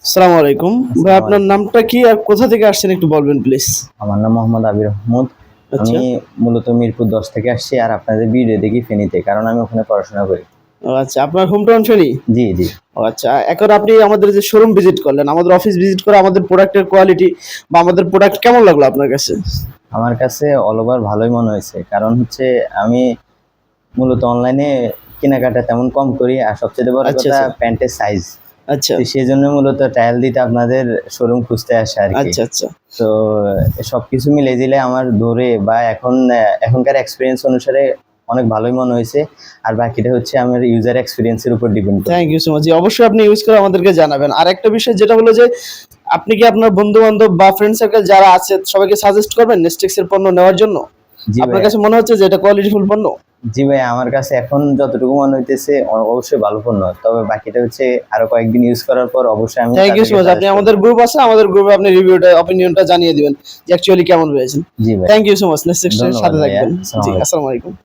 আসসালামু আলাইকুম ভাই, আপনার নামটা কি আর কোথা থেকে আসছেন একটু বলবেন প্লিজ? আমার নাম মোহাম্মদ আবির আহমদ। আচ্ছা। আমি মূলত মিরপুর 10 থেকে আসছি, আর আপনাদের ভিডিও দেখি ফেনীতে, কারণ আমি ওখানে পড়াশোনা করি। ও আচ্ছা, আপনার হোম টাউন ফেনী? জি, জি। ও আচ্ছা, এখন আপনি আমাদের যে শোরুম ভিজিট করলেন, আমাদের অফিস ভিজিট করে আমাদের প্রোডাক্টের কোয়ালিটি বা আমাদের প্রোডাক্ট কেমন লাগলো আপনার কাছে? আমার কাছে অল ওভার ভালোই মনে হয়েছে, কারণ হচ্ছে আমি মূলত অনলাইনে কেনাকাটা তেমন কম করি, আর সবচেয়ে বড় আচ্ছা কথা আচ্ছা প্যান্টের সাইজ। আচ্ছা তো সেই জন্য মূলত ট্রায়াল দিতে আপনাদের শোরুম খুঁজতে আসে আর কি। আচ্ছা আচ্ছা তো সবকিছু মিলে দিলে আমার ধরে বা এখনকার এক্সপিরিয়েন্স অনুসারে অনেক ভালোই মনে হয়েছে। আর বাকিটা হচ্ছে আমার ইউজার এক্সপিরিয়েন্সের উপর ডিপেন্ড করে। Thank you so much. অবশ্যই আপনি ইউজ করে আমাদেরকে জানাবেন। আর একটা বিষয় যেটা হলো যে আপনি কি আপনার বন্ধু বান্ধব বা ফ্রেন্ড সার্কেল যারা আছে সবাইকে সাজেস্ট করবেন নেস্টেক্স এর পণ্য নেওয়ার জন্য? জি আপনার ভাই। কাছে মনে হচ্ছে যে এটা কোয়ালিটিফুল পণ্য? জি ভাই, আমার কাছে এখন যতটুকু মনে হইতেছে অবশ্যই ভালো পণ্য। তবে বাকিটা হচ্ছে আরো কয়েকদিন ইউজ করার পর অবশ্যই আমি থ্যাংক ইউ সো তাদেরকে মাচ। আপনি সাজেস্ট করব। আমাদের গ্রুপ আছে, আমাদের গ্রুপে আপনি রিভিউটা অপিনিয়নটা জানিয়ে দিবেন যে অ্যাকচুয়ালি কেমন হয়েছে। জি ভাই, thank you so much. Next এর ধন্যবাদ সাথে ভাইয়া। থাকবেন। আসসালামু জি, আলাইকুম। আসসালামু আলাইকুম।